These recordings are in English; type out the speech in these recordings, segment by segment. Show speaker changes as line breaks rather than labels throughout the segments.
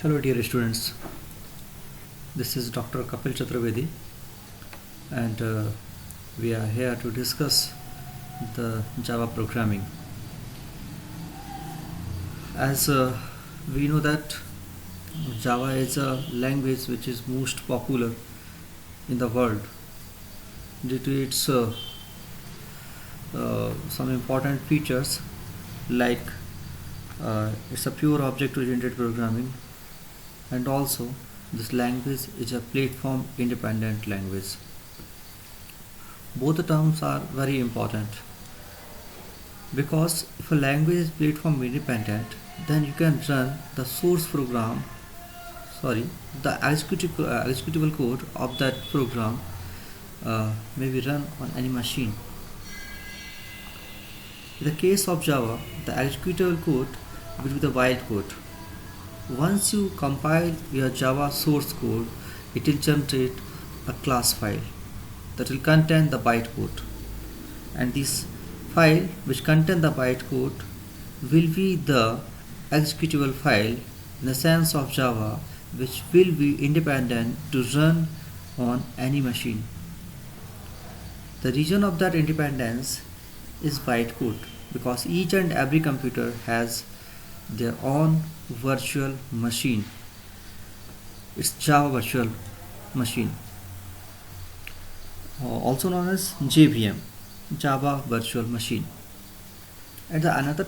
Hello dear students, this is Dr. Kapil Chaturvedi and we are here to discuss the Java programming. As we know that Java is a language which is most popular in the world due to its some important features like it's a pure object oriented programming, and also this language is a platform independent language. Both the terms are very important because if a language is platform independent, then you can run the source program, the executable code of that program may be run on any machine. In the case of Java, the executable code will be the bytecode. Once you compile your Java source code, it will generate a class file that will contain the bytecode, and this file which contains the bytecode will be the executable file in the sense of Java, which will be independent to run on any machine. The reason of that independence is bytecode, because each and every computer has their own virtual machine. It's Java virtual machine, also known as JVM, Java virtual machine. And another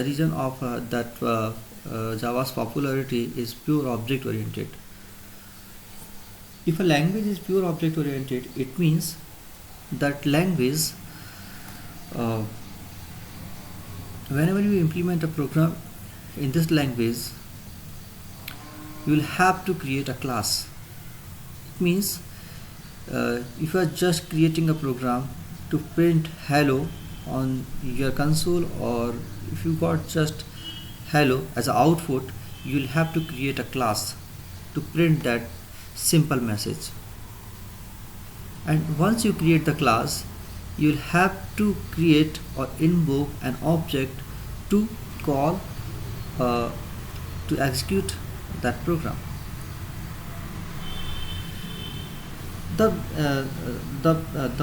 reason of Java's popularity is pure object oriented. If a language is pure object oriented, it means that language, whenever you implement a program in this language, you will have to create a class. It means if you are just creating a program to print hello on your console, or if you got just hello as an output, you will have to create a class to print that simple message. And once you create the class, you will have to create or invoke an object to call to execute that program. The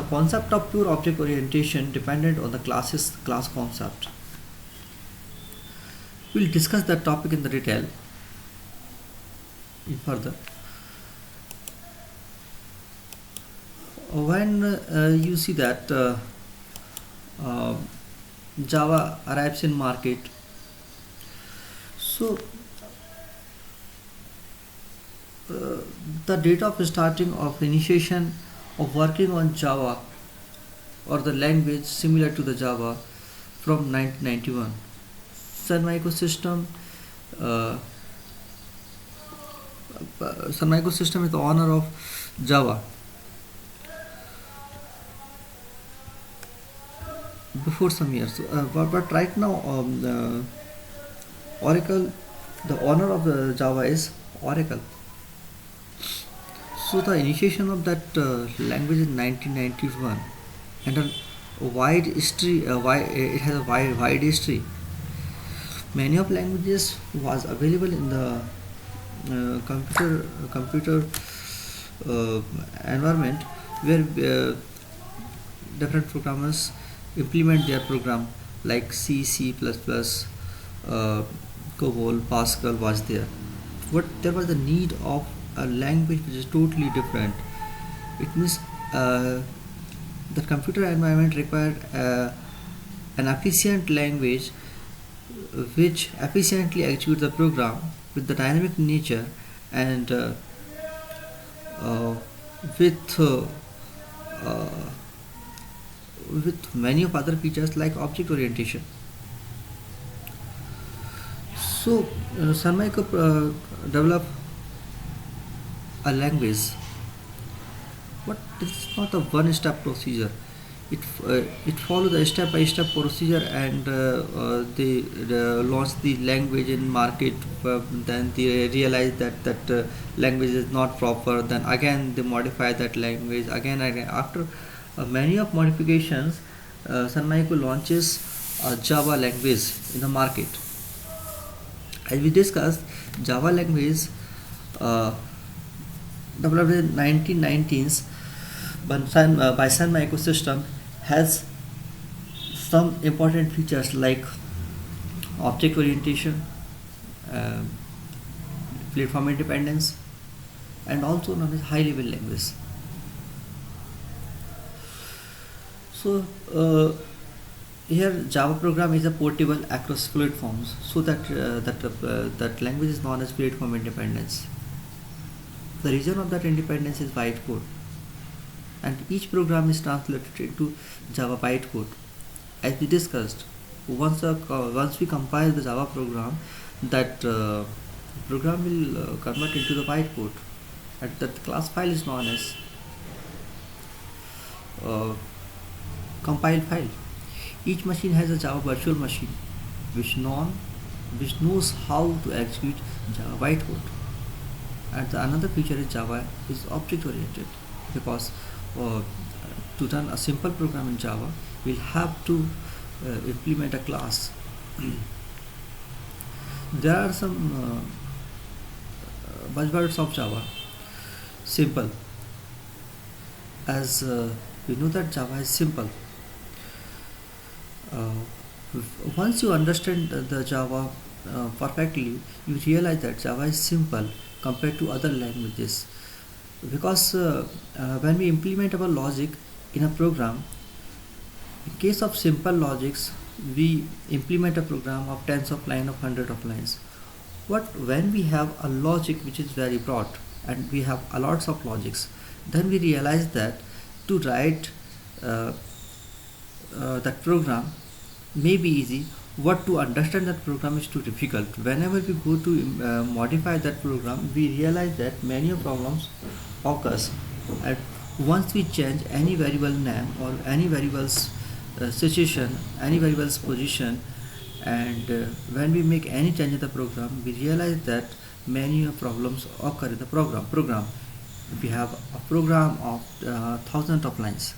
concept of pure object orientation depended on the class concept. We'll discuss that topic in the detail further. When you see that Java arrives in market, so the date of starting of initiation of working on Java or the language similar to the Java from 1991. Sun Microsystem is the owner of Java before some years, but right now Oracle, the owner of the Java is Oracle. So the initiation of that language in 1991, and a wide history. It has a wide history. Many of languages was available in the computer environment where different programmers implement their program, like C, C++, COBOL, Pascal was there. But there was the need of a language which is totally different. It means the computer environment required an efficient language which efficiently executes the program with the dynamic nature and with many of other features like object orientation. So Sun Micro developed a language, but it's not a one-step procedure. It follows the step-by-step procedure, and they launched the language in market. Then they realized that language is not proper. Then again they modify that language again. After many of modifications, Sun Micro launches a Java language in the market. As we discussed, Java language uh, developed in 1990s by Sun Microsystem has some important features like object orientation, uh, platform independence, and also known as high level language. So here Java program is a portable across platforms, so that language is known as platform independence. The reason of that independence is bytecode, and each program is translated into Java bytecode. As we discussed, once we compile the Java program, that program will convert into the bytecode, and that class file is known as uh, compiled file. Each machine has a Java virtual machine which knows how to execute Java bytecode. And another feature is Java is object oriented, because to run a simple program in Java we'll have to implement a class. There are some buzzwords of Java. Simple, as we know that Java is simple. uh, Once you understand the Java perfectly, you realize that Java is simple compared to other languages, because when we implement our logic in a program, in case of simple logics, we implement a program of tens of lines, of hundreds of lines. But when we have a logic which is very broad and we have a lots of logics, then we realize that to write uh, that program may be easy, but to understand that program is too difficult. Whenever we go to modify that program, we realize that many problems occurs. And once we change any variable name or any variable's situation, any variable's position, and when we make any change in the program, we realize that many problems occur in the program. If we have a program of thousands of lines,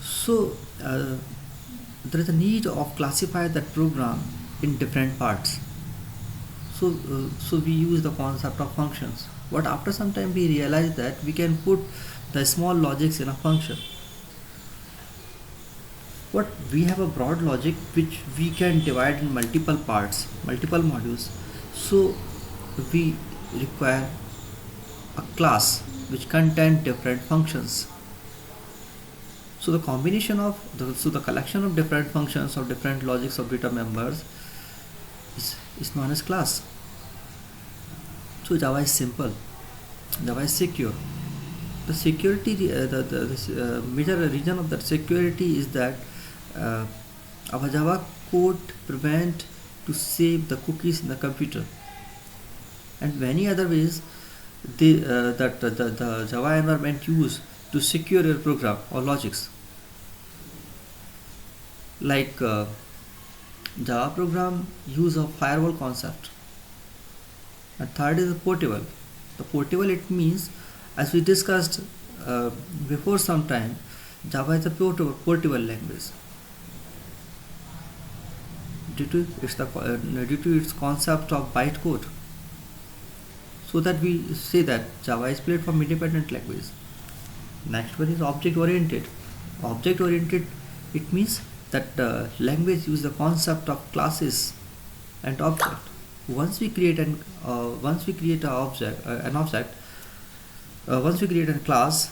so there is a need of classify that program in different parts. So we use the concept of functions, but after some time we realize that we can put the small logics in a function. But we have a broad logic which we can divide in multiple parts, multiple modules. So we require a class which contains different functions. So the combination of the collection of different functions or different logics of data members is known as class. So Java is simple, Java is secure. The security, the major reason of that security is that our Java code prevent to save the cookies in the computer, and many other ways that the Java environment use to secure your program or logics. Like Java program use a firewall concept. And third is portable. The portable, it means, as we discussed before some time, Java is a portable language due to its concept of bytecode. So that we say that Java is platform independent language. Next one is object oriented. Object oriented, it means that language use the concept of classes and object. Once we create an once we create a class,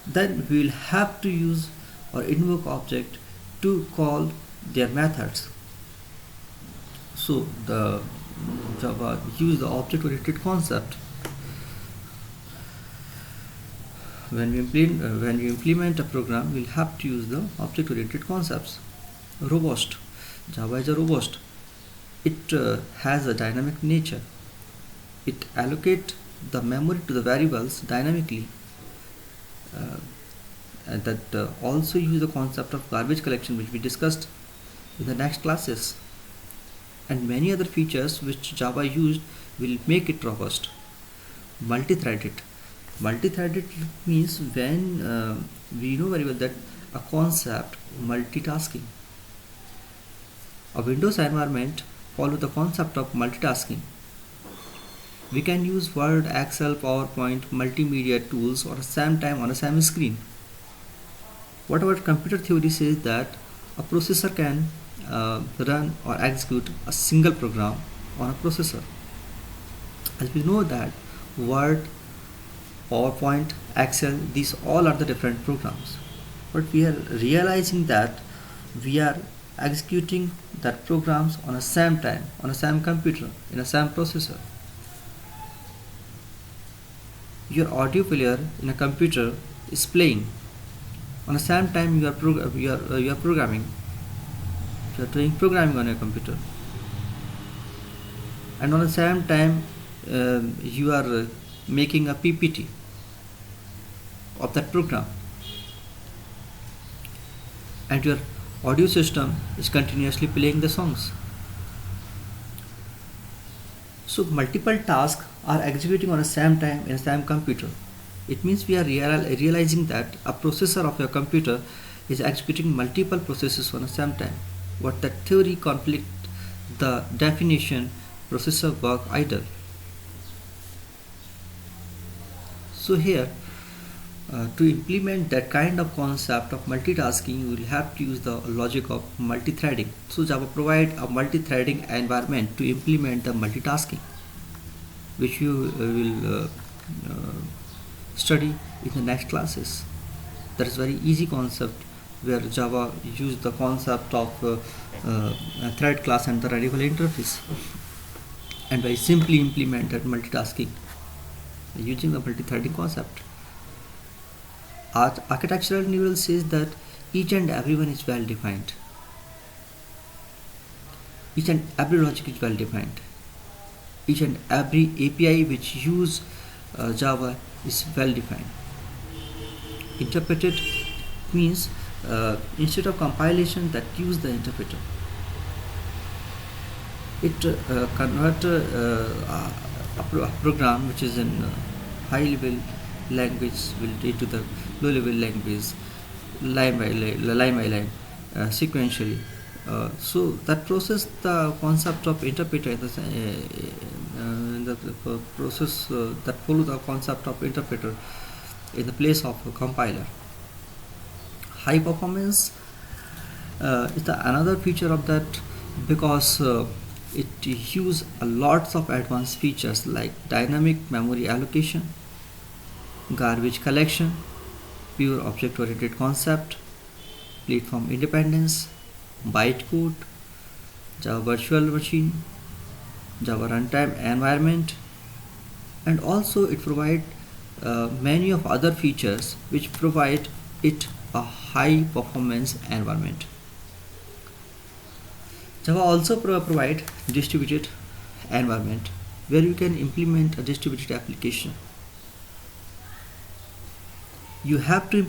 then we will have to use or invoke object to call their methods. So the Java use the object oriented concept. When we implement a program, we'll have to use the object oriented concepts. Robust. Java is a robust. It has a dynamic nature. It allocates the memory to the variables dynamically. And that also use the concept of garbage collection, which we discussed in the next classes. And many other features which Java used will make it robust. Multi-threaded. Multi-threaded means when we know very well that a concept multitasking. A Windows environment follow the concept of multitasking. We can use Word, Excel, PowerPoint, multimedia tools or same time on a same screen. What our computer theory says that a processor can run or execute a single program on a processor. As we know that Word, PowerPoint, Excel, these all are the different programs. But we are realizing that we are executing that programs on a same time, on a same computer, in a same processor. Your audio player in a computer is playing. On the same time you are programming. You are doing programming on your computer. And on the same time you are making a PPT of that program. And your audio system is continuously playing the songs. So multiple tasks are executing on the same time in the same computer. It means we are realizing that a processor of your computer is executing multiple processes on the same time. What that theory conflict the definition processor work idle. So here to implement that kind of concept of multitasking, you will have to use the logic of multi-threading. So Java provide a multi-threading environment to implement the multitasking, which you will study in the next classes. That is very easy concept where Java use the concept of thread class and the radical interface, and very simply implement that multitasking using the multi-threading concept. Architectural neural says that each and everyone is well defined. Each and every logic is well defined. Each and every API which use Java is well defined. Interpreted means instead of compilation that use the interpreter. It convert a program which is in high level language will into the low level language line by line sequentially. So that process the concept of interpreter in the process that follow the concept of interpreter in the place of a compiler. High performance is the another feature of that, because it use a lots of advanced features like dynamic memory allocation, garbage collection, pure object oriented concept, platform independence, bytecode, Java virtual machine, Java runtime environment, and also it provide many of other features which provide it a high performance environment. Java also provide distributed environment where you can implement a distributed application. You have to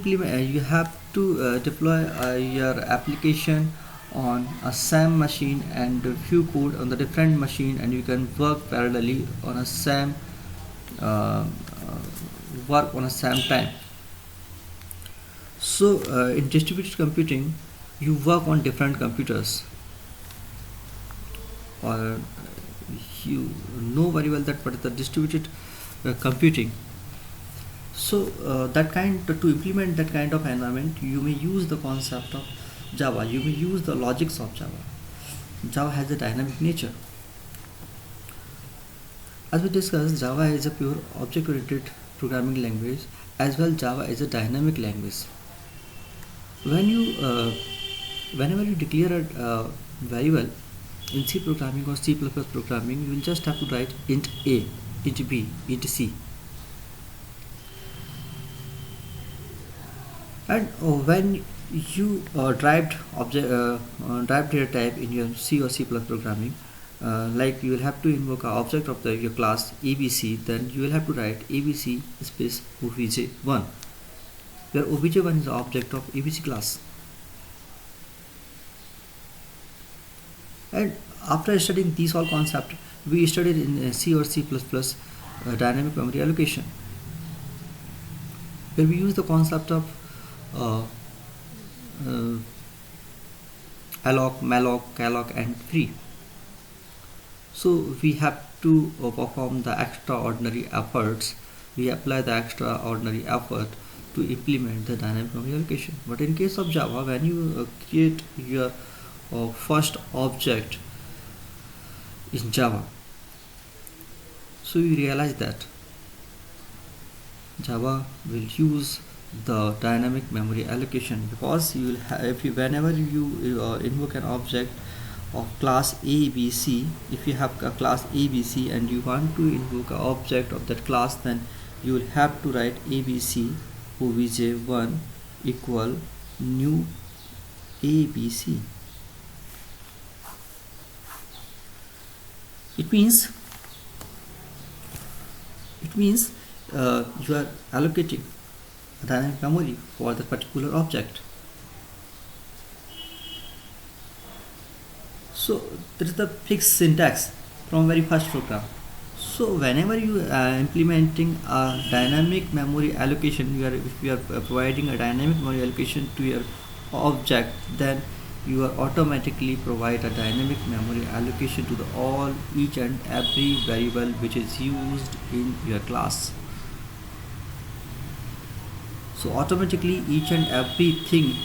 deploy your application on a same machine and few code on the different machine, and you can work parallelly on a same work on a same time. So in distributed computing you work on different computers, or you know very well that what is the distributed computing. So to implement that kind of environment, you may use the concept of Java, you may use the logics of Java. Java has a dynamic nature. As we discussed, Java is a pure object-oriented programming language, as well Java is a dynamic language. When you whenever you declare a variable in C programming or C++ programming, you will just have to write int A, int B, int C. And when you derived data type in your C or C++ programming, like you will have to invoke an object of your class ABC, then you will have to write ABC space obj1, where obj1 is the object of ABC class. And after studying these all concepts, we studied in C or C++ dynamic memory allocation, where we use the concept of alloc, malloc, calloc and free. So we have to perform the extraordinary efforts. We apply the extraordinary effort to implement the dynamic memory allocation. But in case of Java, when you create your first object in Java, so you realize that Java will use the dynamic memory allocation, because you will if you whenever you invoke an object of class ABC, if you have a class ABC and you want to invoke an object of that class, then you will have to write ABC obj1 equal new ABC. It means you are allocating dynamic memory for the particular object. So there is the fixed syntax from very first program. So whenever you are implementing a dynamic memory allocation, if you are providing a dynamic memory allocation to your object, then you are automatically provide a dynamic memory allocation to each and every variable which is used in your class. So automatically each and everything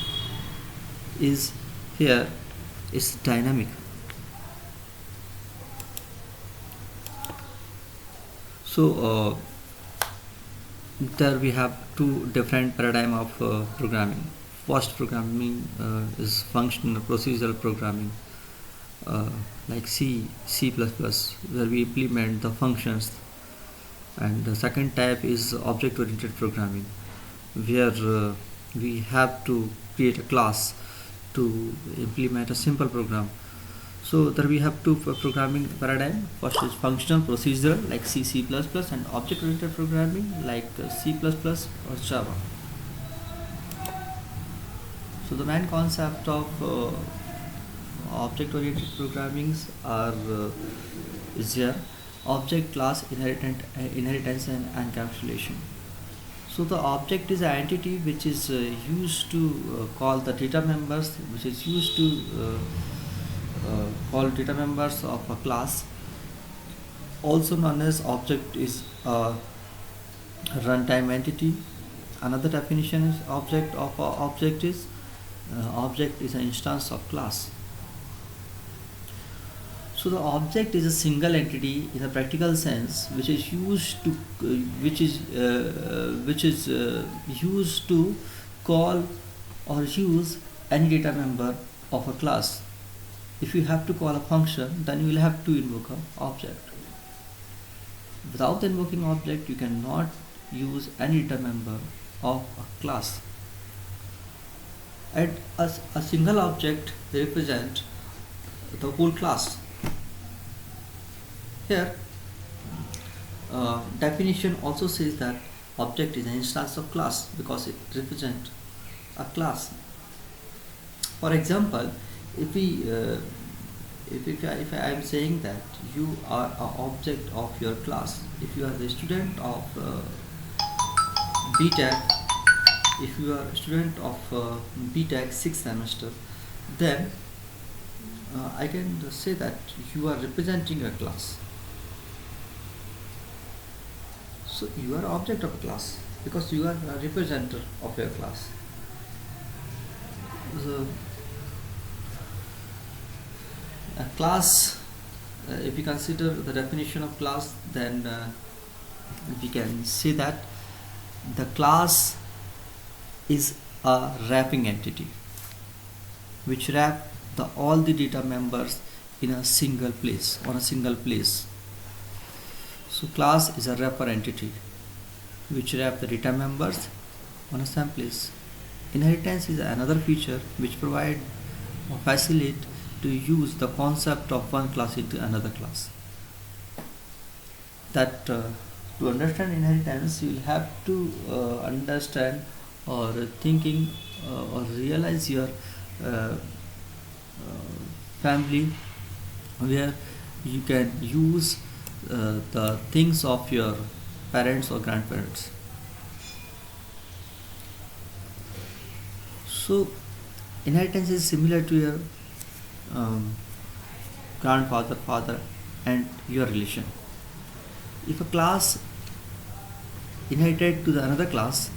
is here is dynamic. So there we have two different paradigm of programming. First programming is functional procedural programming, like C, C++, where we implement the functions. And the second type is object-oriented programming, where we have to create a class to implement a simple program. So there we have two programming paradigm. First is functional procedural like C, C++, and object-oriented programming like C++ or Java. So the main concept of object-oriented programmings is here: object, class, inheritance, and encapsulation. So the object is an entity which is used to call the data members, which is used to call data members of a class. Also known as object is a runtime entity. Another definition is object is an instance of class. So the object is a single entity in a practical sense, which is used to call or use any data member of a class. If you have to call a function, then you will have to invoke an object. Without invoking object, you cannot use any data member of a class. And a single object represents the whole class. Here, definition also says that object is an instance of class because it represents a class. For example, if I am saying that you are an object of your class, if you are the student of BTech, if you are a student of BTech 6th semester, then I can say that you are representing a class. So you are object of a class because you are a representative of your class. So a class, if we consider the definition of class, then we can say that the class is a wrapping entity which wrap all the data members in a single place, on a single place. So class is a wrapper entity which wrap the data members on a same place. Inheritance is another feature which provide or facilitate to use the concept of one class into another class. That to understand inheritance, you will have to understand or thinking or realize your family, where you can use the things of your parents or grandparents. So inheritance is similar to your grandfather, father, and your relation. If a class inherited to the another class,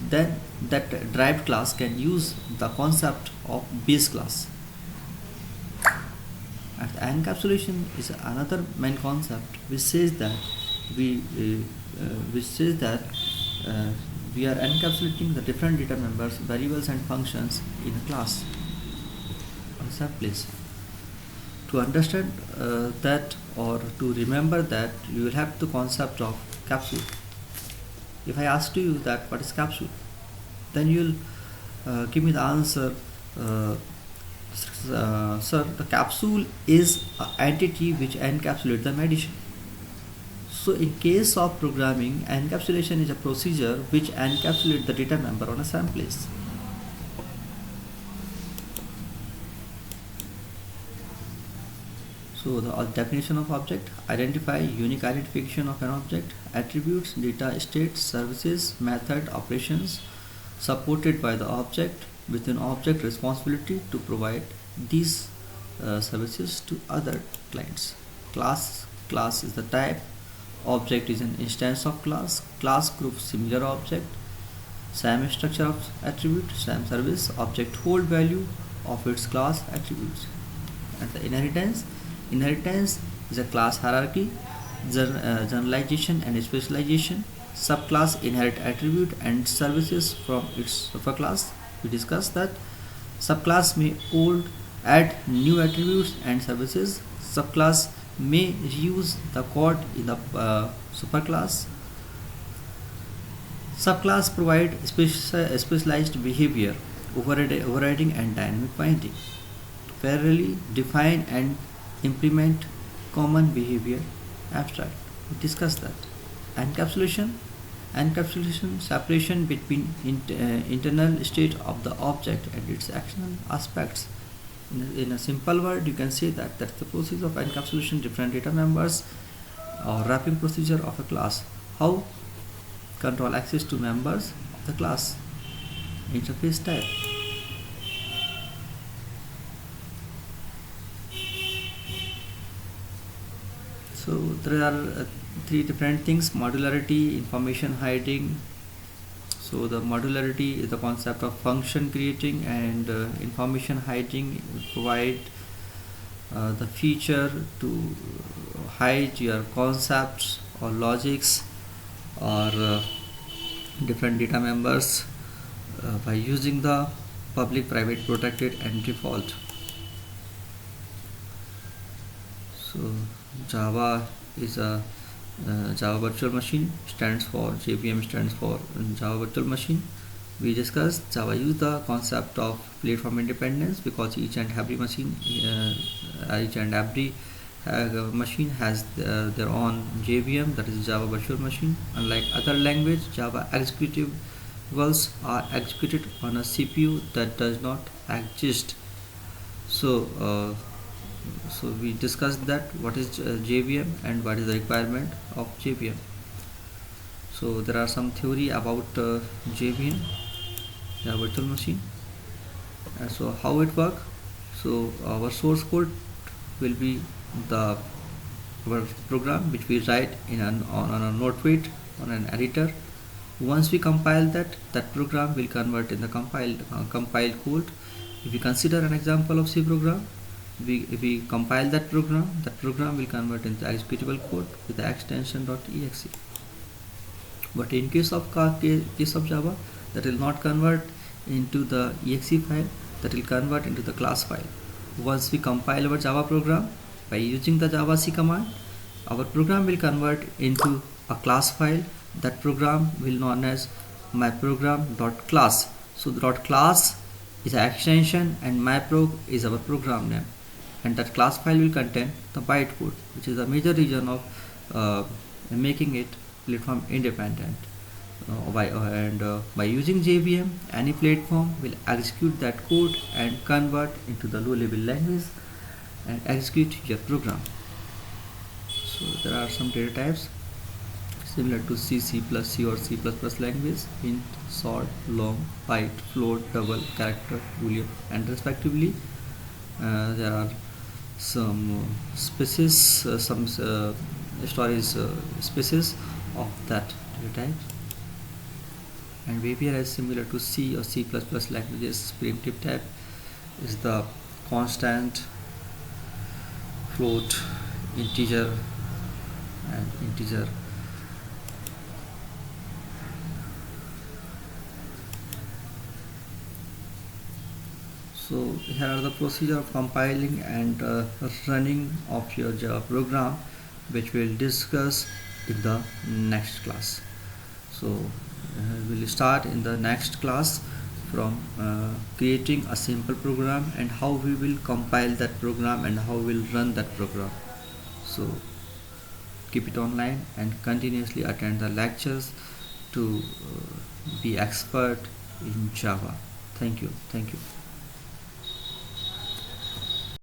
then that derived class can use the concept of base class. And encapsulation is another main concept which says that we which says that uh, we are encapsulating the different data members, variables and functions in a class or subclass. To understand that, or to remember that, you will have the concept of capsule. If I ask you that what is capsule, then you'll give me the answer, sir, the capsule is an entity which encapsulates the medication. So in case of programming, encapsulation is a procedure which encapsulates the data member on a subclass. So the definition of object: identify unique identification of an object, attributes, data, states, services, method, operations supported by the object, within object responsibility to provide these services to other clients. Class is the type, object is an instance of class group similar object, same structure of attribute, same service, object hold value of its class attributes. And the inheritance is a class hierarchy, generalization and specialization. Subclass inherit attribute and services from its superclass. We discussed that subclass may add new attributes and services. Subclass may reuse the code in the superclass. Subclass provide specialized behavior, overriding and dynamic binding. Fairly define and implement common behavior abstract. We discussed that. Encapsulation separation between internal state of the object and its actional aspects. In a simple word, you can say that that's the process of encapsulation different data members or wrapping procedure of a class. How? Control access to members of the class. Interface type. So there are three different things: modularity, information hiding. So the modularity is the concept of function creating, and information hiding provide the feature to hide your concepts or logics or different data members by using the public, private, protected and default. So Java is a Java Virtual Machine, stands for JVM, stands for Java Virtual Machine. We discussed Java use the concept of platform independence because each and every machine has their own JVM, that is Java Virtual Machine. Unlike other language, Java executables are executed on a CPU that does not exist. So we discussed that what is JVM and what is the requirement of JVM. So there are some theory about JVM, the virtual machine. So how it work? So our source code will be our program which we write on a notepad on an editor. Once we compile that program will convert in the compiled code. If we consider an example of C program, if we compile that program will convert into executable code with the extension .exe. But in case of Java, that will not convert into the exe file, that will convert into the class file. Once we compile our Java program by using the javac command, our program will convert into a class file. That program will known as myprogram.class. So the .class is an extension and myprog is our program name, and that class file will contain the bytecode, which is a major reason of making it platform independent. By using JVM, any platform will execute that code and convert into the low level language and execute your program. So there are some data types similar to C, C++, C or C++ language: int, short, long, byte, float, double, character, boolean, and respectively. There are some species, some storage species of that data type. And behavior is similar to C or C++ languages. Primitive type is the constant, float, integer, and integer. So here are the procedure of compiling and running of your Java program, which we'll discuss in the next class. So we'll start in the next class from creating a simple program and how we will compile that program and how we'll run that program. So keep it online and continuously attend the lectures to be expert in Java. Thank you.